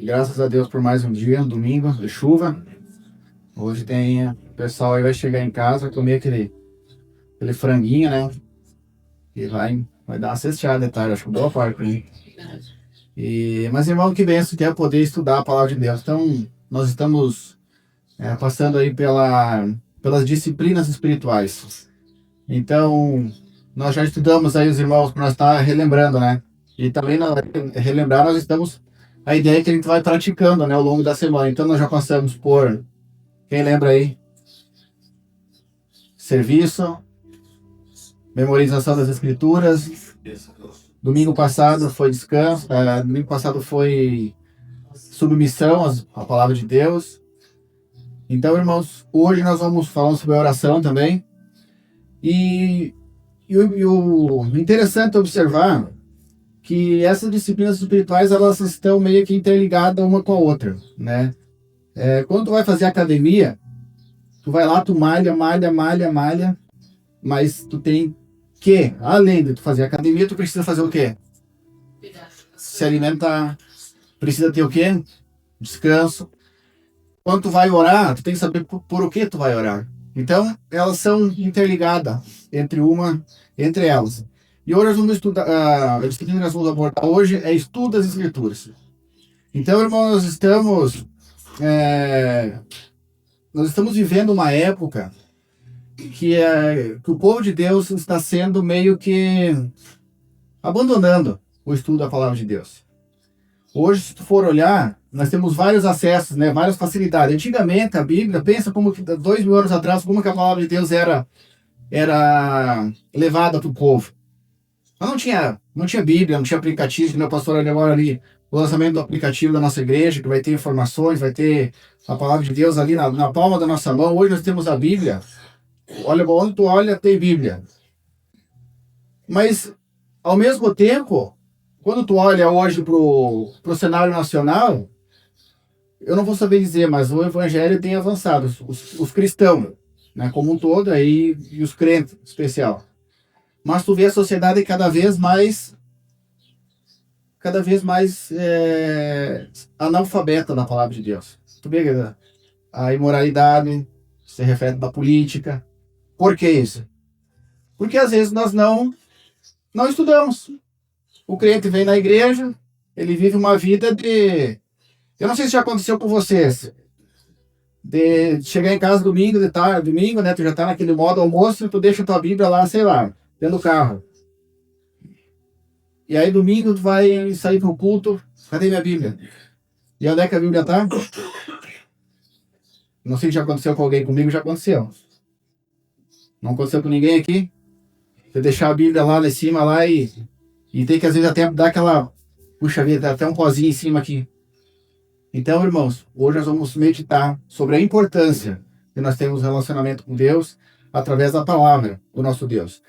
Graças a Deus por mais um dia, um domingo de chuva. Hoje tem, o pessoal aí vai chegar em casa, vai comer aquele franguinho, né? E vai dar uma cesteada de tarde, acho que boa parte, né? Mas, irmão, que benção que é poder estudar a palavra de Deus. Então, nós estamos passando aí pelas disciplinas espirituais. Então, nós já estudamos aí os irmãos para nós estar relembrando, né? E também relembrar, nós estamos. A ideia é que a gente vai praticando, né, ao longo da semana. Então, nós já passamos por. Quem lembra aí? Serviço, memorização das escrituras. Domingo passado foi descanso. Domingo passado foi submissão à palavra de Deus. Então, irmãos, hoje nós vamos falar sobre a oração também. E o interessante é observar que essas disciplinas espirituais, elas estão meio que interligadas uma com a outra, né? Quando tu vai fazer academia, tu vai lá, tu malha, mas tu tem que, além de tu fazer academia, tu precisa fazer o quê? Se alimentar, precisa ter o quê? Descanso. Quando tu vai orar, tu tem que saber por o que tu vai orar. Então, elas são interligadas entre elas. E hoje nós vamos estudar, a disciplina que nós vamos abordar hoje é estudo das escrituras. Então, irmãos, nós estamos vivendo uma época que o povo de Deus está sendo meio que abandonando o estudo da palavra de Deus. Hoje, se tu for olhar, nós temos vários acessos, né, várias facilidades. Antigamente, a Bíblia, pensa como que 2000 anos atrás, como que a palavra de Deus era levada para o povo. Mas não tinha Bíblia, não tinha aplicativo, que o pastor agora ali, o lançamento do aplicativo da nossa igreja, que vai ter informações, vai ter a palavra de Deus ali na palma da nossa mão. Hoje nós temos a Bíblia. Olha, onde tu olha, tem Bíblia. Mas, ao mesmo tempo, quando tu olha hoje pro cenário nacional, eu não vou saber dizer, mas o evangelho tem avançado. Os cristãos, né, como um todo, aí, e os crentes, em especial. Mas tu vê a sociedade cada vez mais analfabeta da palavra de Deus. Tu vê a imoralidade se reflete na política. Por que isso? Porque às vezes nós não estudamos. O crente vem na igreja, ele vive uma vida de... Eu não sei se já aconteceu com vocês, de chegar em casa domingo, de tarde, domingo, né? Tu já tá naquele modo almoço e tu deixa tua Bíblia lá, sei lá, dentro do carro. E aí domingo tu vai sair pro culto, cadê minha Bíblia? E onde é que a Bíblia tá? Não sei se já aconteceu com alguém, comigo já aconteceu. Não aconteceu com ninguém aqui? Você deixar a Bíblia lá em cima lá e tem que às vezes até dar aquela... Puxa vida, até um pozinho em cima aqui. Então, irmãos, hoje nós vamos meditar sobre a importância que nós temos um relacionamento com Deus através da palavra do nosso Deus.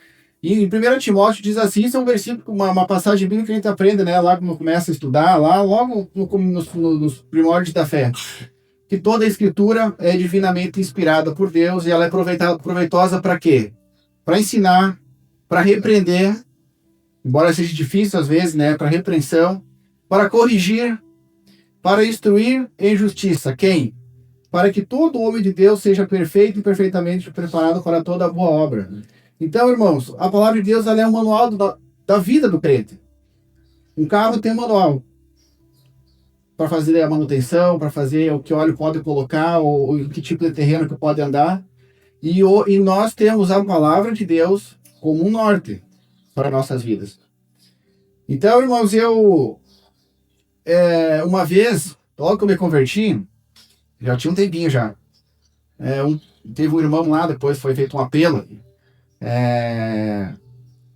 E em 1 Timóteo diz assim, isso é um versículo, uma passagem bíblica que a gente aprende, né? Lá quando começa a estudar, lá logo nos primórdios da fé. Que toda a escritura é divinamente inspirada por Deus e ela é proveitosa para quê? Para ensinar, para repreender, embora seja difícil às vezes, né? Para repreensão, para corrigir, para instruir em justiça. Quem? Para que todo homem de Deus seja perfeito e perfeitamente preparado para toda boa obra. Então, irmãos, a palavra de Deus ela é um manual da vida do crente. Um carro tem um manual para fazer a manutenção, para fazer o que óleo pode colocar, ou que tipo de terreno que pode andar. E nós temos a palavra de Deus como um norte para nossas vidas. Então, irmãos, uma vez, logo que eu me converti, já tinha um tempinho já, teve um irmão lá, depois foi feito um apelo,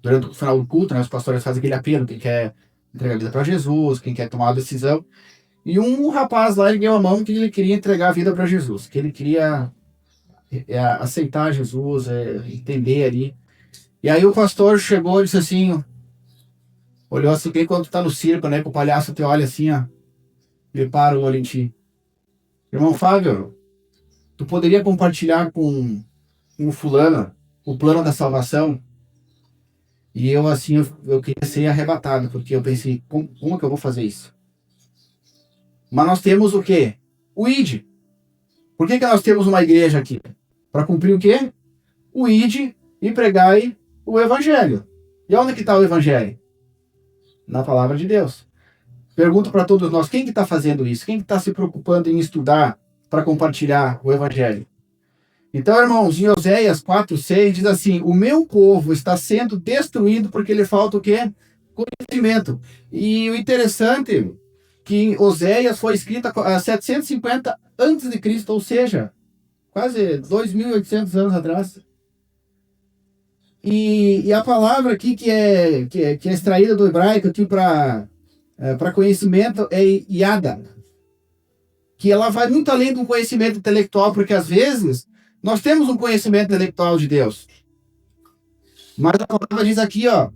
durante o final do culto, né, os pastores fazem aquele apelo, quem quer entregar a vida para Jesus, quem quer tomar a decisão, e um rapaz lá ergueu a mão que ele queria entregar a vida para Jesus, que ele queria aceitar Jesus, entender ali. E aí o pastor chegou e disse assim, olhou assim, que quando tu tá no circo, né, que o palhaço te olha assim, ó, ele para o olho em ti. Irmão Fábio, tu poderia compartilhar com um fulano o plano da salvação? E eu, assim, eu queria ser arrebatado, porque eu pensei, como que eu vou fazer isso? Mas nós temos o quê? O ID. Por que nós temos uma igreja aqui? Para cumprir o quê? O ID e pregar o evangelho. E onde que está o evangelho? Na palavra de Deus. Pergunto para todos nós, quem que está fazendo isso? Quem que está se preocupando em estudar para compartilhar o evangelho? Então, irmãos, em Oséias 4:6 diz assim: o meu povo está sendo destruído porque lhe falta o quê? Conhecimento. E o interessante é que Oséias foi escrita a 750 antes de Cristo, ou seja, quase 2.800 anos atrás. E a palavra aqui que é extraída do hebraico aqui para conhecimento é yada, que ela vai muito além do conhecimento intelectual, porque às vezes nós temos um conhecimento intelectual de Deus, mas a palavra diz aqui, ó,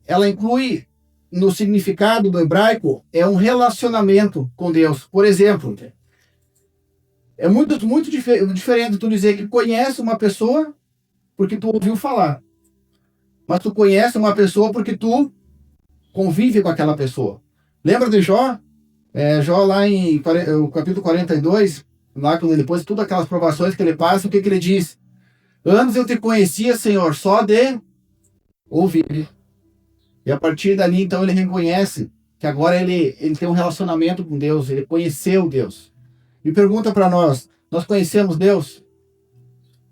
ela inclui no significado do hebraico é um relacionamento com Deus. Por exemplo, é muito diferente tu dizer que conhece uma pessoa porque tu ouviu falar, mas tu conhece uma pessoa porque tu convive com aquela pessoa. Lembra de Jó? Jó lá em o capítulo 42, lá quando depois de todas aquelas provações que ele passa, o que ele diz? Antes eu te conhecia, Senhor, só de ouvir. E a partir dali, então, ele reconhece que agora ele tem um relacionamento com Deus, ele conheceu Deus. E pergunta para nós conhecemos Deus?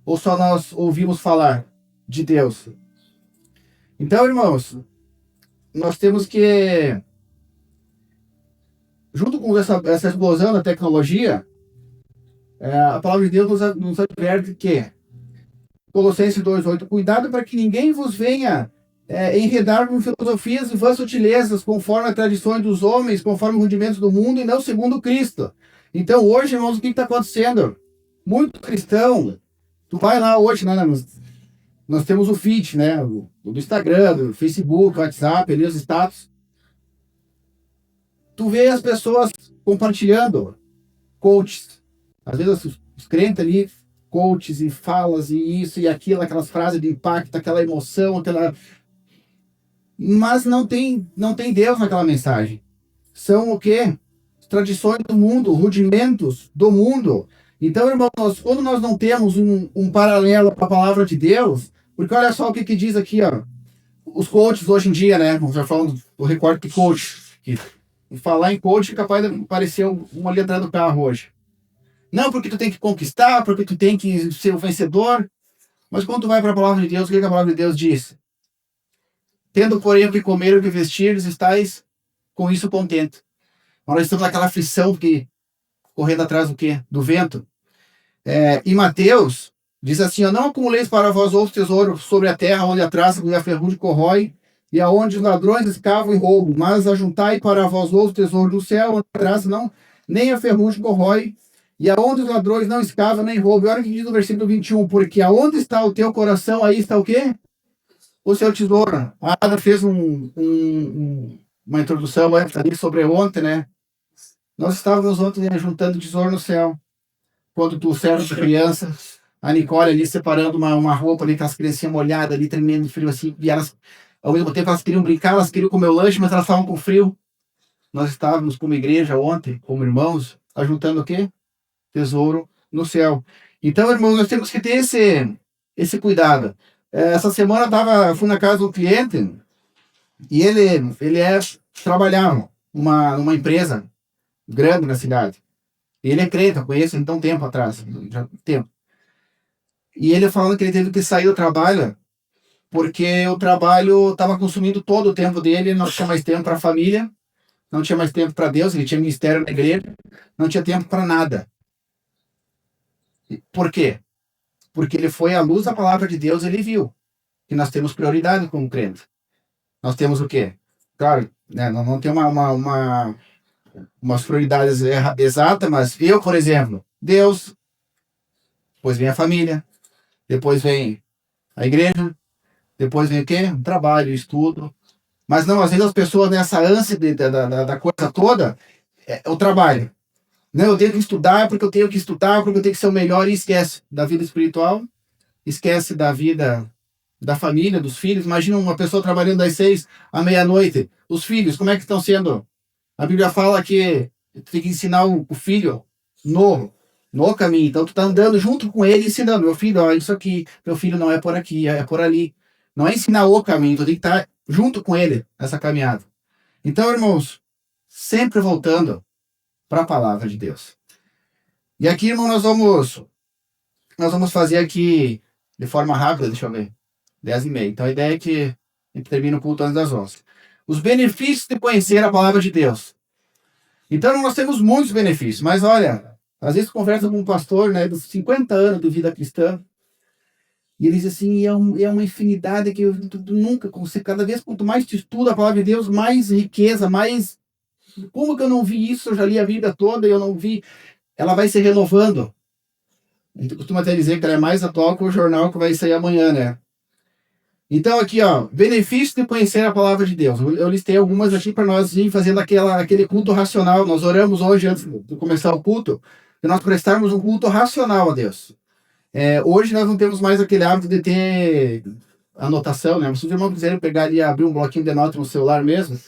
Ou só nós ouvimos falar de Deus? Então, irmãos, nós temos que, junto com essa explosão da tecnologia, a palavra de Deus nos adverte que, Colossenses 2:8, cuidado para que ninguém vos venha enredar com filosofias e vãs sutilezas, conforme as tradições dos homens, conforme os rudimentos do mundo, e não segundo Cristo. Então, hoje, irmãos, o que está acontecendo? Muito cristão, tu vai lá hoje, né, nós temos o feed, né, do Instagram, do Facebook, WhatsApp, ali os status. Tu vê as pessoas compartilhando coaches, às vezes os crentes ali, coaches e falas e isso e aquilo, aquelas frases de impacto, aquela emoção, mas não tem Deus naquela mensagem. São o quê? Tradições do mundo, rudimentos do mundo. Então, irmãos, quando nós não temos um paralelo para a palavra de Deus, porque olha só o que diz aqui, ó, os coaches hoje em dia, né? Vamos já falando do recorte de coach. E falar em coach é capaz de aparecer uma letra do carro hoje. Não, porque tu tem que conquistar, porque tu tem que ser o vencedor. Mas quando tu vai para a palavra de Deus, o que a palavra de Deus diz? Tendo, porém, o que comer e o que vestir, estáis com isso contente. Nós estamos naquela aflição, que correndo atrás do quê? Do vento. Em Mateus, diz assim, ó, não acumuleis para vós outros tesouros sobre a terra, onde a traça e a ferrugem corrói, e aonde os ladrões escavam e roubam, mas ajuntai para vós outros tesouros do céu, onde a traça nem a ferrugem corrói, e aonde os ladrões não escavam nem roubam. E olha o que diz no versículo 21, porque aonde está o teu coração, aí está o quê? O seu tesouro. A Ada fez uma introdução antes ali sobre ontem, né? Nós estávamos ontem juntando tesouro no céu. Quando tu serve de criança, a Nicole ali separando uma roupa ali, com as criancinhas molhadas ali, tremendo de frio assim, e elas, ao mesmo tempo, elas queriam brincar, elas queriam comer o lanche, mas elas estavam com frio. Nós estávamos como igreja ontem, como irmãos, ajuntando o quê? Tesouro no céu. Então, irmãos, nós temos que ter esse cuidado. Essa semana fui na casa do cliente e ele trabalhava numa empresa grande na cidade. Ele é crente, eu conheço então tempo atrás, já tempo. E ele falando que ele teve que sair do trabalho porque o trabalho estava consumindo todo o tempo dele, não tinha mais tempo para a família, não tinha mais tempo para Deus, ele tinha ministério na igreja, não tinha tempo para nada. Por quê? Porque ele foi à luz da palavra de Deus, ele viu que nós temos prioridade como crente. Nós temos o quê? Claro, né, não tem umas prioridades exatas, mas eu, por exemplo, Deus, depois vem a família, depois vem a igreja, depois vem o quê? O trabalho, o estudo. Mas não, às vezes as pessoas nessa ânsia da coisa toda, é o trabalho. Não, eu tenho que estudar porque eu tenho que estudar, porque eu tenho que ser o melhor, e esquece da vida espiritual, esquece da vida da família, dos filhos. Imagina uma pessoa trabalhando das 6 à meia-noite. Os filhos, como é que estão sendo? A Bíblia fala que Tu tem que ensinar o filho no caminho. Então tu tá andando junto com ele, ensinando, meu filho, ó, isso aqui, meu filho não é por aqui, é por ali. Não é ensinar o caminho, tu tem que estar junto com ele nessa caminhada. Então, irmãos, sempre voltando para a palavra de Deus. E aqui, irmão, nós vamos fazer aqui de forma rápida, deixa eu ver, 10h30. Então a ideia é que a gente termine o culto antes das 11. Os benefícios de conhecer a palavra de Deus. Então nós temos muitos benefícios, mas olha, às vezes conversa com um pastor, né, dos 50 anos de vida cristã, e ele diz assim, é uma infinidade que tu nunca consegue, cada vez quanto mais tu estuda a palavra de Deus, mais riqueza, mais... Como que eu não vi isso? Eu já li a vida toda e eu não vi. Ela vai se renovando. A gente costuma até dizer que ela é mais atual que o jornal que vai sair amanhã, né? Então aqui, ó, benefício de conhecer a palavra de Deus. Eu listei algumas aqui para nós ir fazendo aquele culto racional. Nós oramos hoje, antes de começar o culto, de nós prestarmos um culto racional a Deus. Hoje nós não temos mais aquele hábito de ter anotação, né? Se os irmãos quiserem pegar ali e abrir um bloquinho de nota no celular mesmo,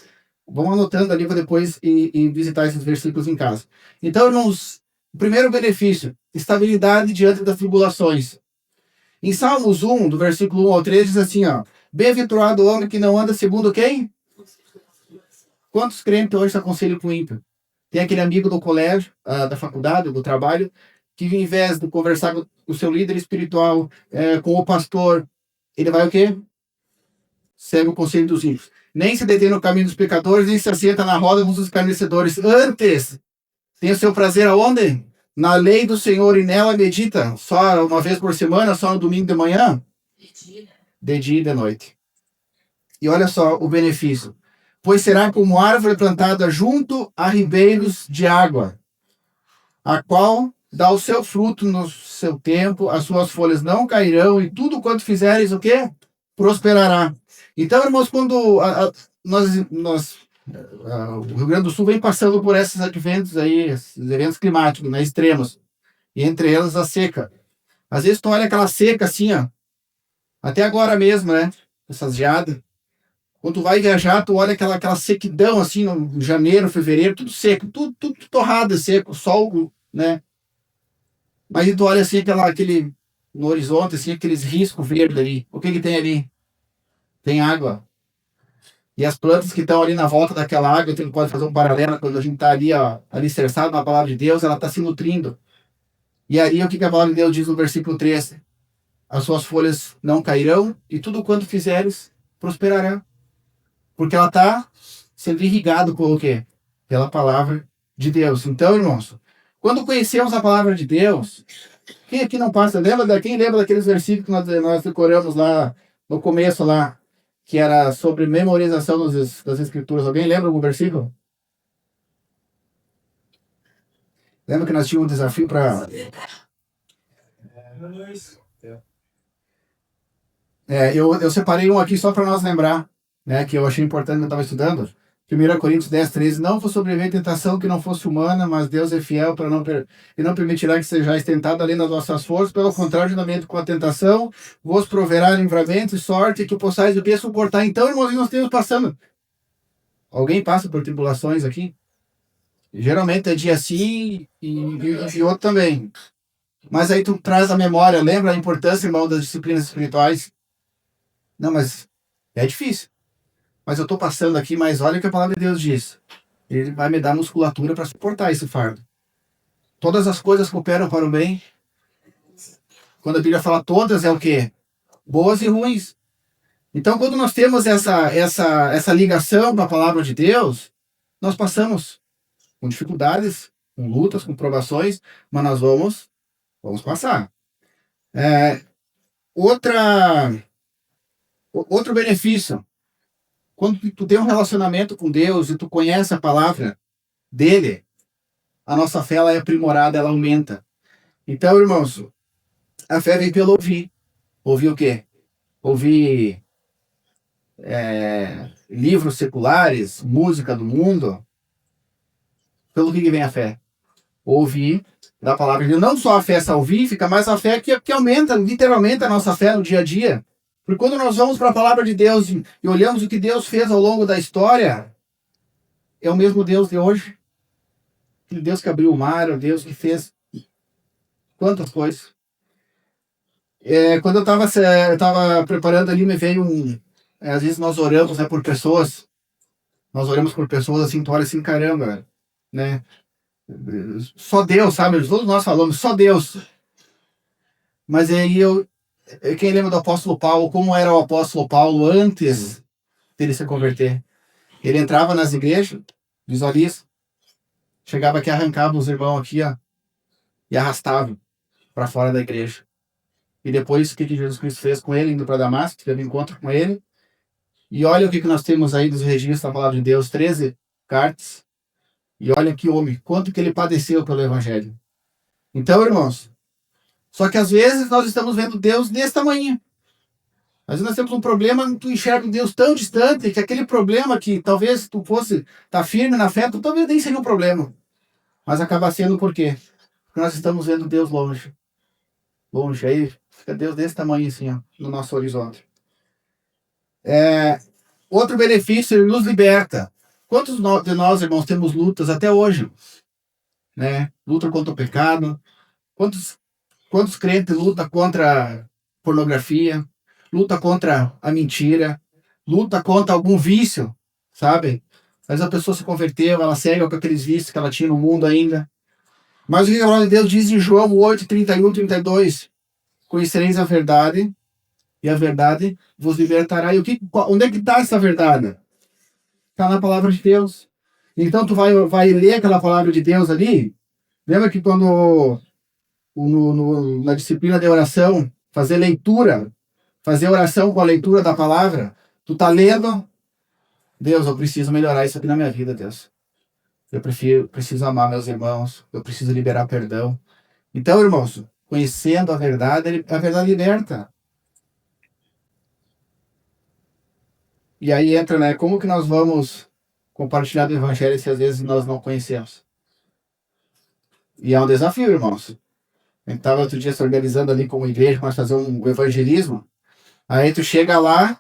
vão anotando ali para depois e visitar esses versículos em casa. Então, irmãos, o primeiro benefício, estabilidade diante das tribulações. Em Salmos 1, do versículo 1 ao 3, diz assim, ó, bem-aventurado o homem que não anda segundo quem? Quantos crentes hoje se aconselham com o ímpio? Tem aquele amigo do colégio, da faculdade, do trabalho, que em vez de conversar com o seu líder espiritual, com o pastor, ele vai o quê? Segue o conselho dos ímpios. Nem se detém no caminho dos pecadores, nem se assenta na roda dos escarnecedores. Antes, tem o seu prazer aonde? Na lei do Senhor, e nela medita só uma vez por semana, só no domingo de manhã? De dia e de noite. E olha só o benefício. Pois será como árvore plantada junto a ribeiros de água, a qual dá o seu fruto no seu tempo, as suas folhas não cairão, e tudo quanto fizeres, o quê? Prosperará. Então, irmãos, quando o Rio Grande do Sul vem passando por esses adventos aí, esses eventos climáticos, né, extremos, e entre elas a seca. Às vezes tu olha aquela seca assim, ó, até agora mesmo, né, essas geadas. Quando tu vai viajar, tu olha aquela sequidão assim, no janeiro, fevereiro, tudo seco, tudo torrado, seco, sol, né. Mas tu olha assim, no horizonte, assim, aqueles riscos verdes ali. O que que tem ali? Tem água. E as plantas que estão ali na volta daquela água, a gente pode fazer um paralelo, quando a gente está ali, ó, alicerçado na palavra de Deus, ela está se nutrindo. E aí o que a palavra de Deus diz no versículo 13? As suas folhas não cairão, e tudo quanto fizeres, prosperará. Porque ela está sendo irrigada por o quê? Pela palavra de Deus. Então, irmãos, quando conhecemos a palavra de Deus, quem aqui não passa? Quem lembra daqueles versículos que nós decoramos lá no começo lá? Que era sobre memorização das escrituras. Alguém lembra algum versículo? Lembra que nós tínhamos um desafio para... eu separei um aqui só para nós lembrar, né, que eu achei importante que eu estava estudando. 1 Coríntios 10:13, não vos sobreveio tentação que não fosse humana, mas Deus é fiel para e não permitirá que sejais tentado além das vossas forças, pelo contrário, juntamente com a tentação, vos proverá livramento e sorte, que possais o que suportar. Então, irmãos, nós temos passando. Alguém passa por tribulações aqui? Geralmente é dia sim e outro também. Mas aí tu traz a memória, lembra a importância, irmão, das disciplinas espirituais? Não, mas é difícil. Mas eu estou passando aqui, mas olha o que a palavra de Deus diz. Ele vai me dar musculatura para suportar esse fardo. Todas as coisas cooperam para o bem. Quando a Bíblia fala todas, é o quê? Boas e ruins. Então, quando nós temos essa ligação com a palavra de Deus, nós passamos com dificuldades, com lutas, com provações, mas nós vamos passar. Outro benefício. Quando tu tem um relacionamento com Deus e tu conhece a palavra dele, a nossa fé ela é aprimorada, ela aumenta. Então, irmãos, a fé vem pelo ouvir. Ouvir o quê? Ouvir livros seculares, música do mundo. Pelo que vem a fé? Ouvir da palavra de Deus. Não só a fé salvífica, mas a fé que aumenta literalmente a nossa fé no dia a dia. Porque quando nós vamos para a palavra de Deus e olhamos o que Deus fez ao longo da história, é o mesmo Deus de hoje. aquele Deus que abriu o mar, o Deus que fez quantas coisas. Quando eu tava preparando ali, me veio um. Às vezes nós oramos, né, por pessoas. Nós oramos por pessoas assim, tu olha assim, caramba, velho, né? Só Deus, sabe? Todos nós falamos, só Deus. Mas aí quem lembra do apóstolo Paulo, como era o apóstolo Paulo antes dele se converter? Ele entrava nas igrejas, visualiza, chegava aqui, arrancava os irmãos aqui, ó, e arrastava para fora da igreja. E depois, o que Jesus Cristo fez com ele, indo para Damasco, teve um encontro com ele. E olha o que nós temos aí dos registros da palavra de Deus, 13 cartas. E olha que homem, quanto que ele padeceu pelo evangelho. Então, irmãos, só que às vezes nós estamos vendo Deus desse tamanho. Às vezes nós temos um problema, tu enxerga um Deus tão distante, que aquele problema que talvez tu fosse estar firme na fé, tu talvez nem seria um problema. Mas acaba sendo por quê? Porque nós estamos vendo Deus longe. Longe. Aí fica Deus desse tamanho assim, ó, no nosso horizonte. Outro benefício, ele nos liberta. Quantos de nós, irmãos, temos lutas até hoje? Né? Luta contra o pecado. Quantos crentes lutam contra a pornografia? Luta contra a mentira? Luta contra algum vício, sabe? Às vezes a pessoa se converteu, ela segue com aqueles vícios que ela tinha no mundo ainda. Mas o que a palavra de Deus diz em João 8, 31, 32? Conhecereis a verdade, e a verdade vos libertará. E onde é que está essa verdade? Está na palavra de Deus. Então tu vai ler aquela palavra de Deus ali. Lembra que quando na disciplina de oração, fazer leitura, fazer oração com a leitura da palavra, tu tá lendo, Deus, eu preciso melhorar isso aqui na minha vida, Deus. Eu preciso amar meus irmãos, eu preciso liberar perdão. Então, irmãos, conhecendo a verdade liberta. E aí entra, né? Como que nós vamos compartilhar do evangelho se às vezes nós não conhecemos? E é um desafio, irmãos. A gente estava outro dia se organizando ali como igreja para fazer um evangelismo. Aí tu chega lá,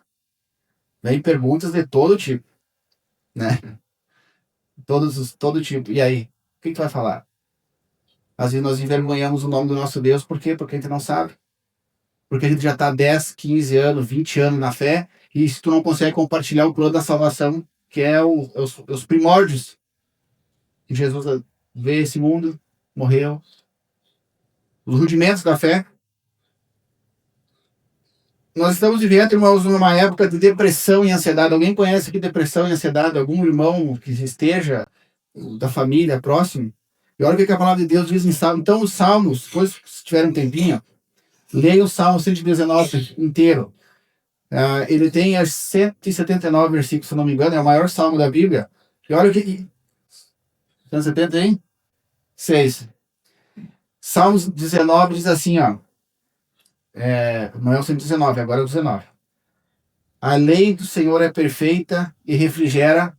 vem perguntas de todo tipo, né? Todo tipo. E aí, o que tu vai falar? Às vezes nós envergonhamos o nome do nosso Deus, por quê? Porque a gente não sabe. Porque a gente já está 10, 15 anos, 20 anos na fé, e se tu não consegue compartilhar o plano da salvação, que é os primórdios, que Jesus veio esse mundo, morreu, os rudimentos da fé. Nós estamos vivendo, irmãos, numa época de depressão e ansiedade. Alguém conhece aqui depressão e ansiedade? Algum irmão que esteja da família próximo? E olha o que a palavra de Deus diz em Salmos. Então, os Salmos, depois, se tiver um tempinho, leia o Salmo 119 inteiro. Ele tem as 179 versículos, se não me engano, é o maior salmo da Bíblia. E olha o que. 170, hein? 6. Salmos 19 diz assim, ó. Não é o 119, agora é o 19. A lei do Senhor é perfeita e refrigera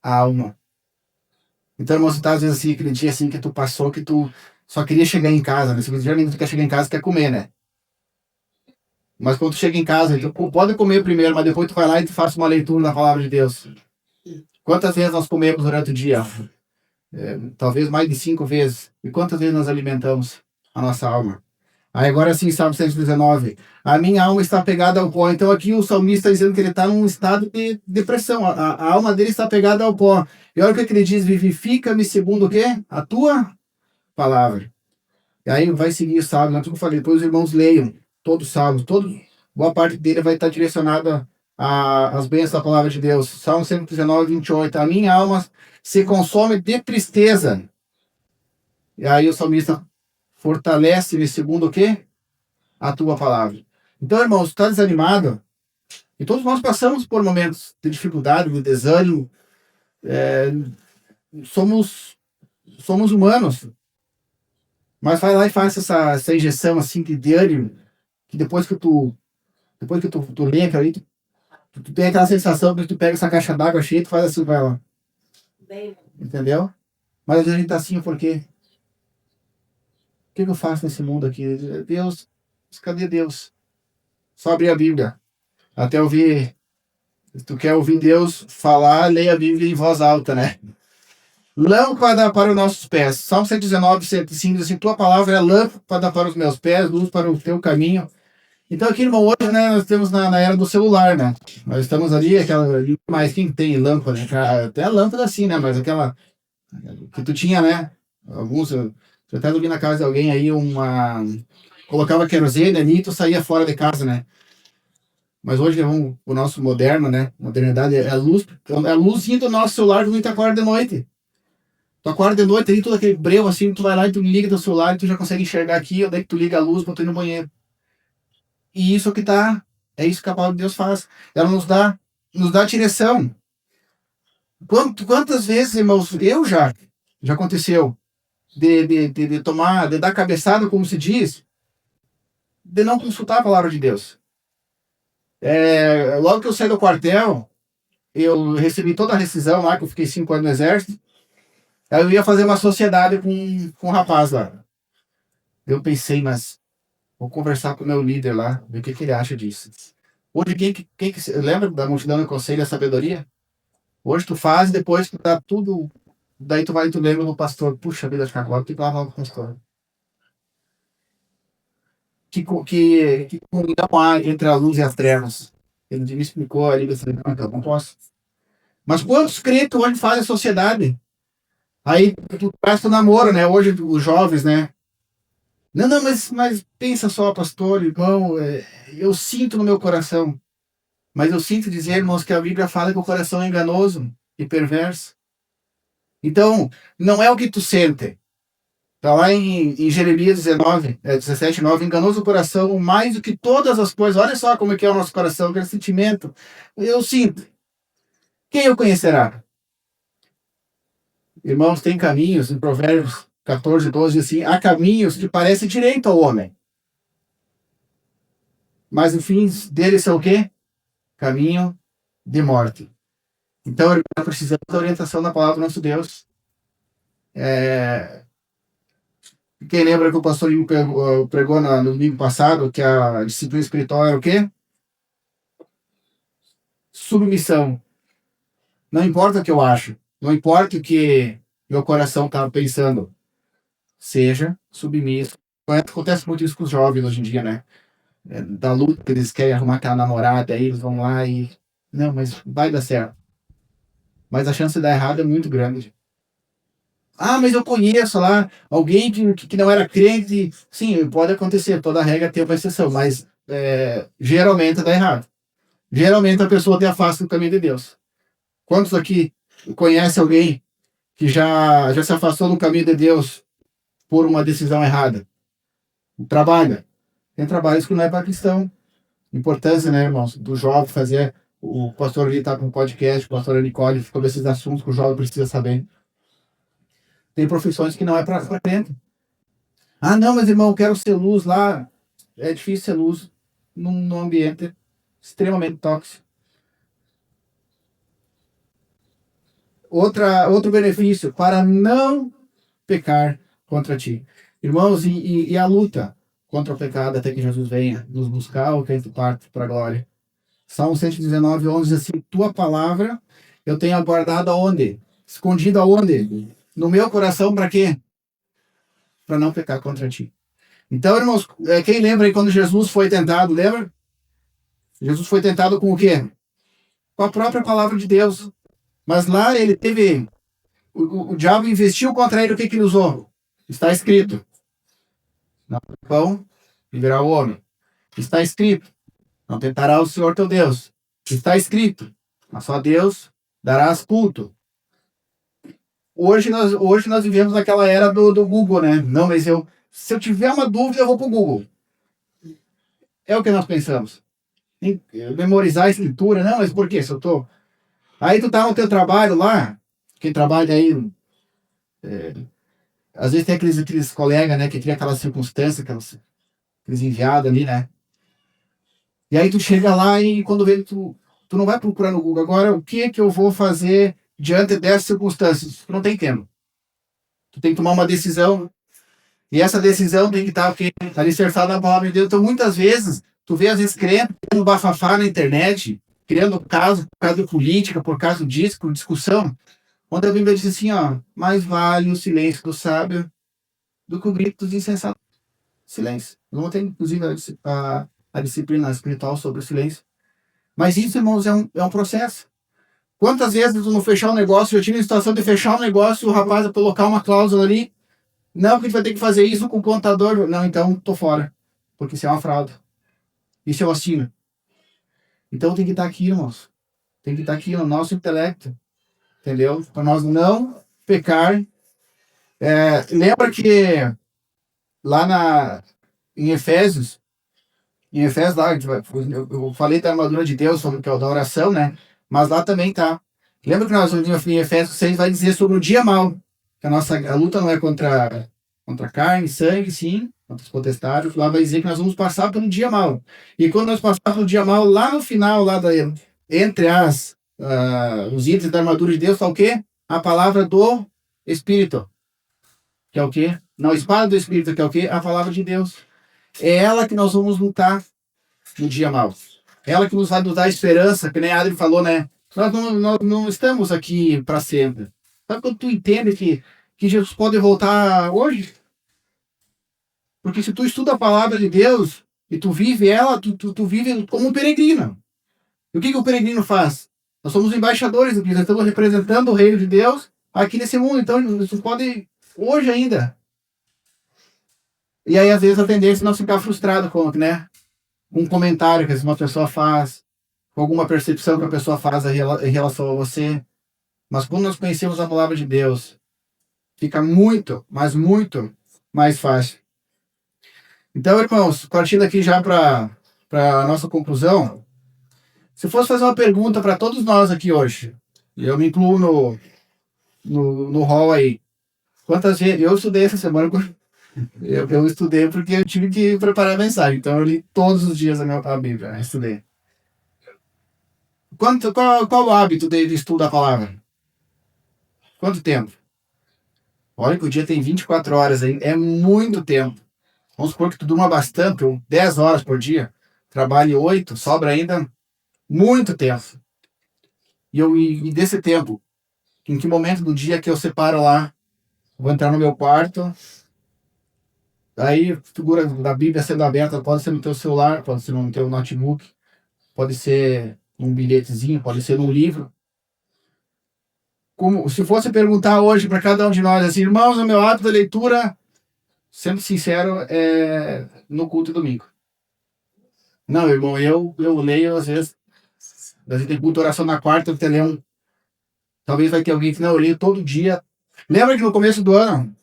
a alma. Então, irmão, você tá às vezes assim, aquele dia assim que tu passou, que tu só queria chegar em casa, né? Geralmente tu quer chegar em casa e quer comer, né? Mas quando tu chega em casa, tu pode comer primeiro, mas depois tu vai lá e tu faz uma leitura da palavra de Deus. Quantas vezes nós comemos durante o dia? Talvez mais de 5 vezes. E quantas vezes nós alimentamos a nossa alma? Aí agora sim, Salmo 119. A minha alma está pegada ao pó. Então aqui o salmista está dizendo que ele está num estado de depressão. A alma dele está pegada ao pó. E olha o que ele diz: vivifica-me segundo o quê? A tua palavra. E aí vai seguir o salmo. Como eu falei, depois os irmãos leiam todos os salmos. Boa parte dele vai estar direcionada às bênçãos da palavra de Deus. Salmo 119, 28. A minha alma se consome de tristeza. E aí o salmista fortalece-me segundo o quê? A tua palavra. Então, irmãos, está desanimado? E todos nós passamos por momentos de dificuldade, de desânimo. Somos humanos. Mas vai lá e faz essa injeção assim de ânimo, que depois que tu lê aquilo aí, tu tem aquela sensação que tu pega essa caixa d'água cheia e tu faz assim, vai lá. Entendeu? Mas às vezes a gente tá assim, por quê? O que eu faço nesse mundo aqui? Deus, cadê Deus? Só abrir a Bíblia. Até ouvir. Se tu quer ouvir Deus falar, leia a Bíblia em voz alta, né? Lâmpada para os nossos pés. Salmo 119, 105 diz assim, tua palavra é lâmpada para os meus pés, luz para o teu caminho. Então aqui, irmão, hoje, né, nós estamos na era do celular, né? Nós estamos ali, mas quem tem lâmpada, né? Até a lâmpada assim, né? Mas aquela que tu tinha, né? Alguns, eu até dormi na casa de alguém aí, colocava querosene ali e tu saía fora de casa, né? Mas hoje o nosso moderno, né? Modernidade é a luzinha do nosso celular que tu acorda de noite. Tu acorda de noite ali, todo aquele breu assim, tu vai lá e tu liga teu celular e tu já consegue enxergar aqui, onde é que tu liga a luz pra tu ir no banheiro. E isso é isso que a palavra de Deus faz. Ela nos dá direção. Quantas vezes, irmãos, já aconteceu, de tomar, de dar cabeçada, como se diz, de não consultar a palavra de Deus. Logo que eu saí do quartel, eu recebi toda a rescisão lá, que eu fiquei 5 anos no exército. Aí eu ia fazer uma sociedade com um rapaz lá. Eu pensei, mas vou conversar com o meu líder lá, ver o que ele acha disso. Hoje, lembra da multidão do conselho e a sabedoria? Hoje tu faz, depois tu dá tudo. Daí tu vai e tu lembra do pastor. Puxa vida, de agora tem que lavar o pastor. Que comunhão há entre a luz e as trevas. Ele me explicou ali, eu falei, não posso. Mas quantos crentes hoje fazem a sociedade? Aí tu traz tu namoro, né? Hoje os jovens, né? Não, mas pensa só, pastor, irmão, eu sinto no meu coração. Mas eu sinto dizer, irmãos, que a Bíblia fala que o coração é enganoso e perverso. Então, não é o que tu sente. Está lá em Jeremias 17, 9, enganoso o coração mais do que todas as coisas. Olha só como é que é o nosso coração, aquele sentimento. Eu sinto. Quem o conhecerá? Irmãos, tem caminhos, em Provérbios 14, 12, assim, há caminhos que parecem direito ao homem. Mas os fins deles são o quê? Caminho de morte. Então, nós precisamos da orientação da palavra do nosso Deus. Quem lembra que o pastor pregou no domingo passado que a disciplina espiritual era o quê? Submissão. Não importa o que eu acho, não importa o que meu coração está pensando, seja submisso. Acontece muito isso com os jovens hoje em dia, né? Da luta que eles querem arrumar aquela namorada, aí eles vão lá e. Não, mas vai dar certo. Mas a chance de dar errado é muito grande. Ah, mas eu conheço lá alguém que não era crente. Sim, pode acontecer, toda regra tem uma exceção, mas geralmente dá errado. Geralmente a pessoa te afasta do caminho de Deus. Quantos aqui conhecem alguém que já se afastou do caminho de Deus por uma decisão errada? Trabalha. Tem trabalhos que não é para cristão. Importância, né, irmãos, do jovem fazer. O pastor ali está com um podcast, o pastor Nicole ficou desses assuntos que o jovem precisa saber. Tem profissões que não é para crente. Ah, não, mas irmão, eu quero ser luz lá. É difícil ser luz num ambiente extremamente tóxico. Outro benefício, para não pecar contra ti. Irmãos, e a luta contra o pecado até que Jesus venha nos buscar ou que a gente parte para a glória. Salmo 119, 11 diz assim, tua palavra eu tenho aguardado aonde? Escondido aonde? No meu coração, para quê? Para não pecar contra ti. Então, irmãos, quem lembra aí quando Jesus foi tentado, lembra? Jesus foi tentado com o quê? Com a própria palavra de Deus. Mas lá ele teve. O diabo investiu contra ele, o que ele usou? Está escrito. Não pão viverá o homem. Está escrito. Não tentará o Senhor teu Deus. Está escrito. Mas só Deus darás culto. Hoje nós vivemos naquela era do Google, né? Não, mas se eu tiver uma dúvida, eu vou para o Google. É o que nós pensamos. Memorizar a escritura. Não, mas por quê? Se eu tô. Aí tu tá no teu trabalho lá, quem trabalha aí, às vezes tem aqueles colegas, né, que cria aquelas circunstâncias, aqueles enviados ali, né? E aí tu chega lá e quando vê, tu não vai procurar no Google. Agora, o que eu vou fazer diante dessas circunstâncias? Tu não tem tempo. Tu tem que tomar uma decisão. E essa decisão tem que estar alicerçada na palavra de Deus. Então, muitas vezes, tu vê, às vezes, crendo bafafá na internet, criando caso por causa de política, por causa disso, por discussão. Onde a Bíblia diz assim, ó, mais vale o silêncio do sábio do que o grito dos insensatos. Silêncio. Não tem, inclusive, a disciplina espiritual sobre o silêncio. Mas isso, irmãos, é um processo. Quantas vezes tu não fechar um negócio, eu tive a situação de fechar um negócio, o rapaz vai colocar uma cláusula ali, não, porque a gente vai ter que fazer isso com o contador. Não, então tô fora. Porque isso é uma fraude. Isso eu assino. Então tem que estar aqui, irmãos. Tem que estar aqui no nosso intelecto. Entendeu? Para nós não pecar. Lembra que lá em Efésios lá, eu falei da armadura de Deus, sobre que é o da oração, né? Mas lá também tá. Lembra que nós em Efésios 6 vai dizer sobre o dia mau. Que a luta não é contra carne, sangue, sim, contra os potestades. Lá vai dizer que nós vamos passar pelo dia mau. E quando nós passarmos pelo dia mau, lá no final, entre os itens da armadura de Deus, tá o quê? A palavra do Espírito. Que é o quê? Não, a espada do Espírito, que é o quê? A palavra de Deus. É ela que nós vamos lutar no dia mau. Ela que nos vai nos dar esperança, que nem a Adri falou, né? Nós não estamos aqui para sempre. Sabe quando tu entende que Jesus pode voltar hoje? Porque se tu estuda a palavra de Deus e tu vive ela, tu vive como um peregrino. E o que o peregrino faz? Nós somos embaixadores, nós estamos representando o reino de Deus aqui nesse mundo. Então, isso pode hoje ainda. E aí, às vezes, a tendência é não ficar frustrado com, né? Um comentário que uma pessoa faz, com alguma percepção que a pessoa faz em relação a você. Mas quando nós conhecemos a palavra de Deus, fica muito, mas muito mais fácil. Então, irmãos, partindo aqui já para a nossa conclusão, se fosse fazer uma pergunta para todos nós aqui hoje, e eu me incluo no hall aí, quantas vezes eu estudei essa semana, eu estudei porque eu tive que preparar a mensagem, então eu li todos os dias a Bíblia, né? Estudei. Qual o hábito de estudo da palavra? Quanto tempo? Olha que o dia tem 24 horas aí, é muito tempo. Vamos supor que tu durma bastante, 10 horas por dia, trabalhe 8, sobra ainda muito tempo. E desse tempo, em que momento do dia que eu separo lá, vou entrar no meu quarto, aí figura da Bíblia sendo aberta, pode ser no teu celular, pode ser no teu notebook, pode ser um bilhetezinho, pode ser num livro. Como se fosse perguntar hoje para cada um de nós, assim, irmãos, o meu hábito de leitura, sendo sincero, é no culto de domingo. Não, irmão, eu leio às vezes, tem culto oração na quarta, eu te leio talvez vai ter alguém que não, eu leio todo dia. Lembra que no começo do ano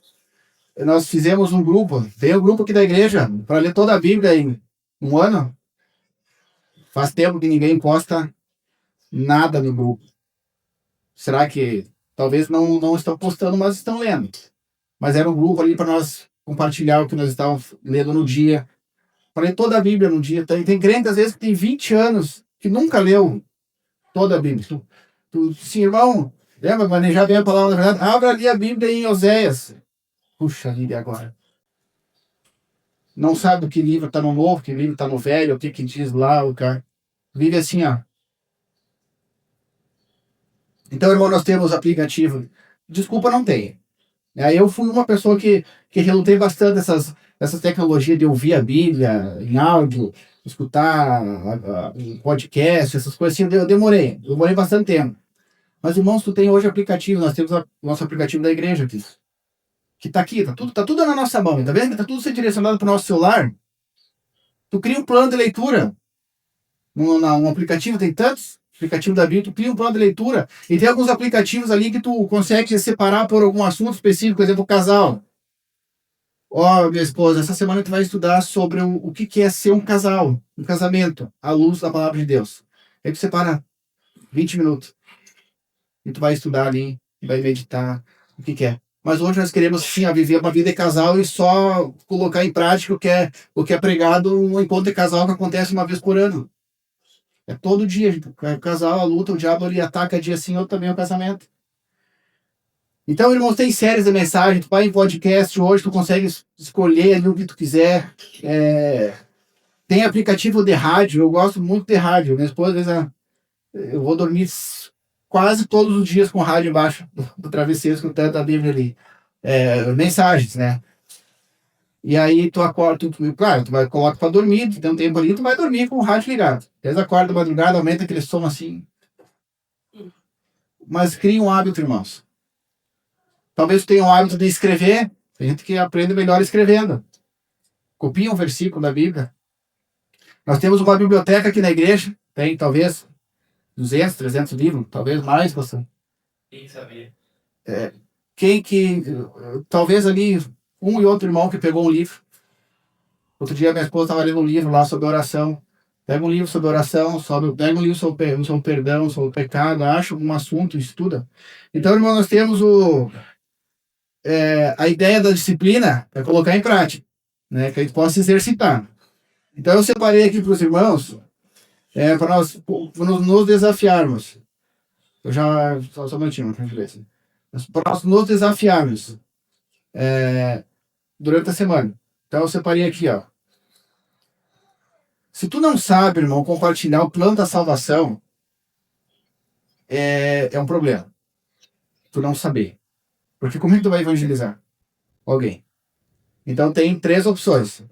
nós fizemos um grupo, tem um grupo aqui da igreja para ler toda a Bíblia em um ano? Faz tempo que ninguém posta nada no grupo. Será que talvez não estão postando, mas estão lendo? Mas era um grupo ali para nós compartilhar o que nós estávamos lendo no dia. Para ler toda a Bíblia no dia. Tem crente, às vezes, que tem 20 anos que nunca leu toda a Bíblia. Sim, irmão, lembra, manejar bem a palavra da verdade? Abra ali a Bíblia em Oséias. Puxa vida, agora. Não sabe do que livro está no novo, que livro está no velho, o que diz lá, o cara. Vive assim, ó. Então, irmão, nós temos aplicativo. Desculpa, não tem. Aí eu fui uma pessoa que relutei bastante essas tecnologias de ouvir a Bíblia em áudio, escutar podcast, essas coisas assim. Eu demorei bastante tempo. Mas, irmãos, tu tem hoje aplicativo, nós temos o nosso aplicativo da igreja aqui. Que tá aqui, tá tudo na nossa mão, tá vendo? Tá tudo sendo direcionado pro nosso celular. Tu cria um plano de leitura. Um aplicativo, tem tantos aplicativos da Bíblia, tu cria um plano de leitura e tem alguns aplicativos ali que tu consegue separar por algum assunto específico, por exemplo, o casal. Ó, minha esposa, essa semana tu vai estudar sobre o que é ser um casal, um casamento, à luz da palavra de Deus. Aí tu separa 20 minutos e tu vai estudar ali, e vai meditar o que é. Mas hoje nós queremos, sim, viver uma vida de casal e só colocar em prática o que é pregado no encontro de casal que acontece uma vez por ano. É todo dia, gente. O casal, a luta, o diabo ele ataca dia sim, outro também o casamento. Então, irmãos, tem séries de mensagem, tu vai em podcast hoje, tu consegue escolher ali o que tu quiser. Tem aplicativo de rádio, eu gosto muito de rádio. Minha esposa, às vezes, eu vou dormir quase todos os dias com o rádio embaixo do travesseiro, escutando a Bíblia ali. Mensagens, né? E aí tu acorda, claro, tu vai coloca pra dormir, tu tem um tempo ali, tu vai dormir com o rádio ligado. Às vezes acorda da madrugada, aumenta aquele som assim. Mas cria um hábito, irmãos. Talvez tu tenha um hábito de escrever. Tem gente que aprende melhor escrevendo. Copia um versículo da Bíblia. Nós temos uma biblioteca aqui na igreja. Tem talvez 200, 300 livros, talvez mais, pastor. Quem sabia? Talvez ali um e outro irmão que pegou um livro. Outro dia minha esposa estava lendo um livro lá sobre oração. Pega um livro sobre oração, pega um livro sobre perdão, sobre o pecado, acha um assunto, estuda. Então, irmão, nós temos a ideia da disciplina é colocar em prática, né? Que a gente possa se exercitar. Então, eu separei aqui para os irmãos, para nós nos desafiarmos. Eu já. Só um minutinho, para nós nos desafiarmos durante a semana. Então, eu separei aqui, ó. Se tu não sabe, irmão, compartilhar o plano da salvação, é um problema. Tu não saber. Porque como é que tu vai evangelizar alguém? Então tem 3 opções.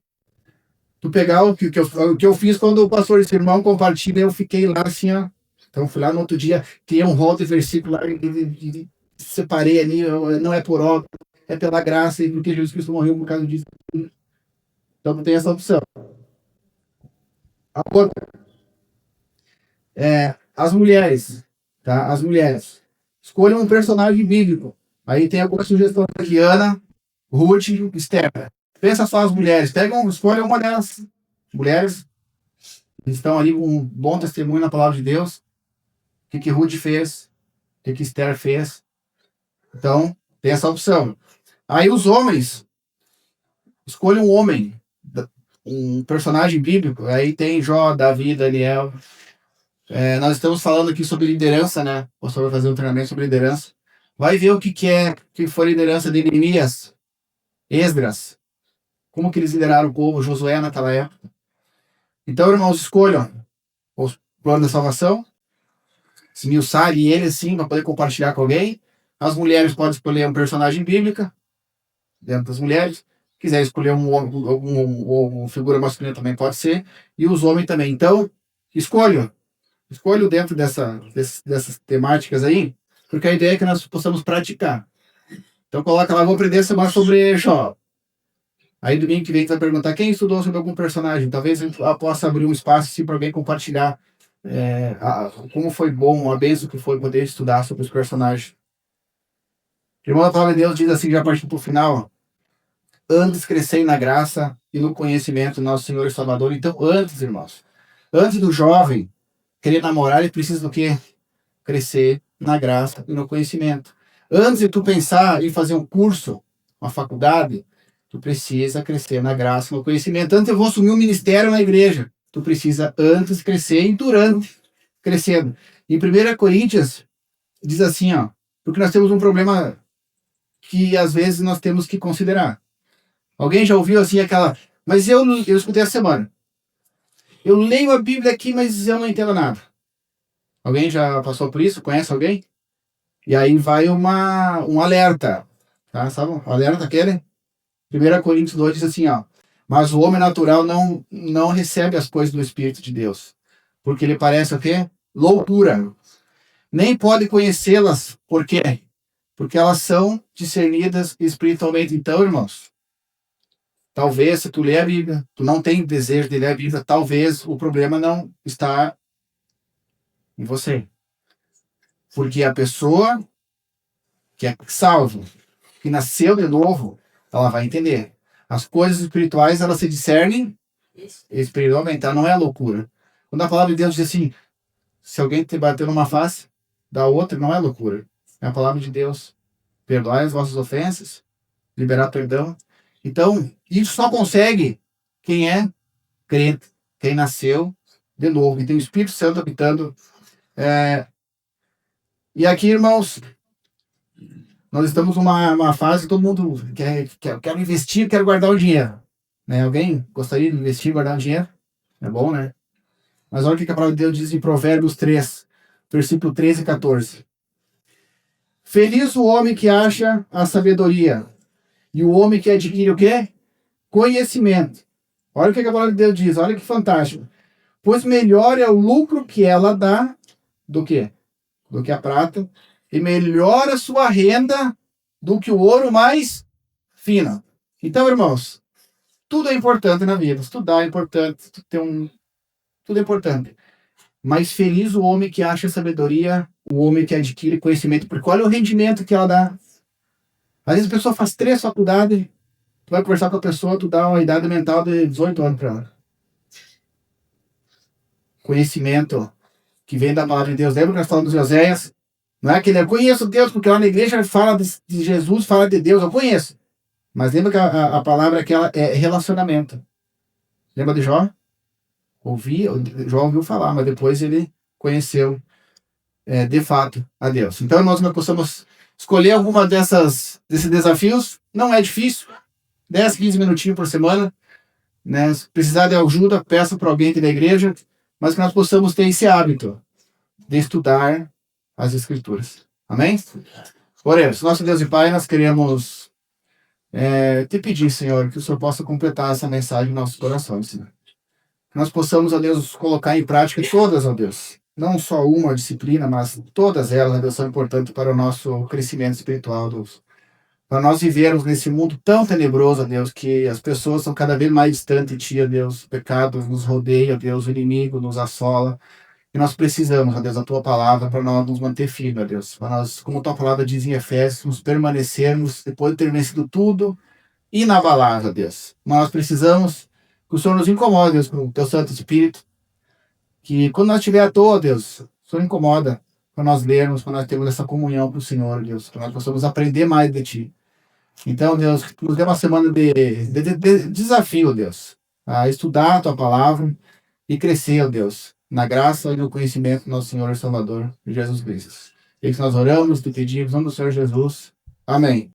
Tu pegar o que eu fiz quando o pastor disse, irmão, compartilha, eu fiquei lá assim, ó. Então fui lá no outro dia, criei um rol de versículo lá, e separei ali, não é por obra, é pela graça, e porque Jesus Cristo morreu por causa disso. Então não tem essa opção. A outra as mulheres, tá? As mulheres. Escolham um personagem bíblico. Aí tem alguma sugestão aqui, Ana, Ruth, Esther. Pensa só as mulheres. Escolha uma delas. Mulheres que estão ali com um bom testemunho na palavra de Deus. O que Ruth fez? O que Esther fez? Então, tem essa opção. Aí os homens. Escolha um homem. Um personagem bíblico. Aí tem Jó, Davi, Daniel. Nós estamos falando aqui sobre liderança, né? O pastor vai fazer um treinamento sobre liderança. Vai ver o que foi a liderança de Neemias, Esdras, como que eles lideraram o povo, Josué naquela época. Então, irmãos, escolham o plano da salvação, esmiuçar e ele sim, para poder compartilhar com alguém. As mulheres podem escolher um personagem bíblica, dentro das mulheres. Se quiser escolher uma figura masculina também pode ser. E os homens também. Então, escolham dentro dessas temáticas aí, porque a ideia é que nós possamos praticar. Então coloca lá, vou aprender semana sobre Jó. Aí domingo que vem tu vai perguntar quem estudou sobre algum personagem. Talvez eu possa abrir um espaço assim, para alguém compartilhar como foi bom, a bênção que foi poder estudar sobre os personagens. Irmão, a palavra de Deus diz assim, já partindo para o final, antes crescei na graça e no conhecimento do nosso Senhor e Salvador. Então, antes do jovem querer namorar, ele precisa do quê? Crescer na graça e no conhecimento. Antes de tu pensar em fazer um curso, uma faculdade, tu precisa crescer na graça e no conhecimento. Antes eu vou assumir um ministério na igreja, tu precisa antes crescer e durante crescendo. Em 1 Coríntios, diz assim, ó, porque nós temos um problema que às vezes nós temos que considerar. Alguém já ouviu assim mas eu escutei essa semana. Eu leio a Bíblia aqui, mas eu não entendo nada. Alguém já passou por isso? Conhece alguém? E aí vai um alerta. Tá? Sabe? O alerta aquele? 1 Coríntios 2 diz assim, ó. Mas o homem natural não recebe as coisas do Espírito de Deus. Porque ele parece o quê? Loucura. Nem pode conhecê-las. Por quê? Porque elas são discernidas espiritualmente. Então, irmãos, talvez se tu lê a Bíblia, tu não tem desejo de ler a Bíblia, talvez o problema não está em você. Porque a pessoa que é salva, que nasceu de novo, ela vai entender. As coisas espirituais, elas se discernem espiritualmente, ela não é loucura. Quando a palavra de Deus diz assim, se alguém te bateu numa face, da outra, não é loucura. É a palavra de Deus. Perdoai as vossas ofensas, liberar perdão. Então, isso só consegue quem é crente, quem nasceu de novo, e tem o Espírito Santo habitando. E aqui, irmãos, nós estamos numa fase que todo mundo quer investir, quer guardar o dinheiro. Né? Alguém gostaria de investir, guardar o dinheiro? É bom, né? Mas olha o que a palavra de Deus diz em Provérbios 3, versículo 13 e 14. Feliz o homem que acha a sabedoria. E o homem que adquire o quê? Conhecimento. Olha o que a palavra de Deus diz. Olha que fantástico. Pois melhor é o lucro que ela dá do que? Do que a prata. E melhor a sua renda do que o ouro mais fino. Então, irmãos, tudo é importante na vida. Estudar é importante. Tudo é importante. Mas feliz o homem que acha sabedoria, o homem que adquire conhecimento, porque olha o rendimento que ela dá. Às vezes a pessoa faz 3 faculdades, tu vai conversar com a pessoa, tu dá uma idade mental de 18 anos para ela. Conhecimento que vem da palavra de Deus. Lembra que nós falamos de Oséias? Não é que eu conheço Deus, porque lá na igreja fala de Jesus, fala de Deus, eu conheço. Mas lembra que a palavra aquela é relacionamento. Lembra de Jó? Jó ouviu falar, mas depois ele conheceu de fato a Deus. Então, nós possamos escolher alguma desses desafios. Não é difícil. 10, 15 minutinhos por semana. Né? Se precisar de ajuda, peça para alguém aqui da igreja. Mas que nós possamos ter esse hábito de estudar as Escrituras. Amém? Oremos. Nosso Deus e Pai, nós queremos te pedir, Senhor, que o Senhor possa completar essa mensagem em nossos corações, Senhor. Que nós possamos, ó Deus, colocar em prática todas, ó Deus. Não só uma disciplina, mas todas elas, ó Deus, são importantes para o nosso crescimento espiritual, Deus. Para nós vivermos nesse mundo tão tenebroso, ó Deus, que as pessoas são cada vez mais distantes de Ti, ó Deus. O pecado nos rodeia, ó Deus, o inimigo nos assola. E nós precisamos, ó Deus, da Tua palavra para nós nos manter firmes, ó Deus. Para nós, como Tua palavra diz em Efésios, nos permanecermos, depois de ter vencido tudo, inabalável, ó Deus. Mas nós precisamos que o Senhor nos incomode, Deus, com o Teu Santo Espírito. Que quando nós estiver à toa, Deus, o Senhor incomoda para nós lermos, para nós termos essa comunhão com o Senhor, Deus. Para nós possamos aprender mais de Ti. Então, Deus, que nos dê uma semana de desafio, Deus. A estudar a Tua palavra e crescer, ó Deus, na graça e no conhecimento do nosso Senhor e Salvador, Jesus Cristo. E que nós oramos, te pedimos, em nome do Senhor Jesus. Amém.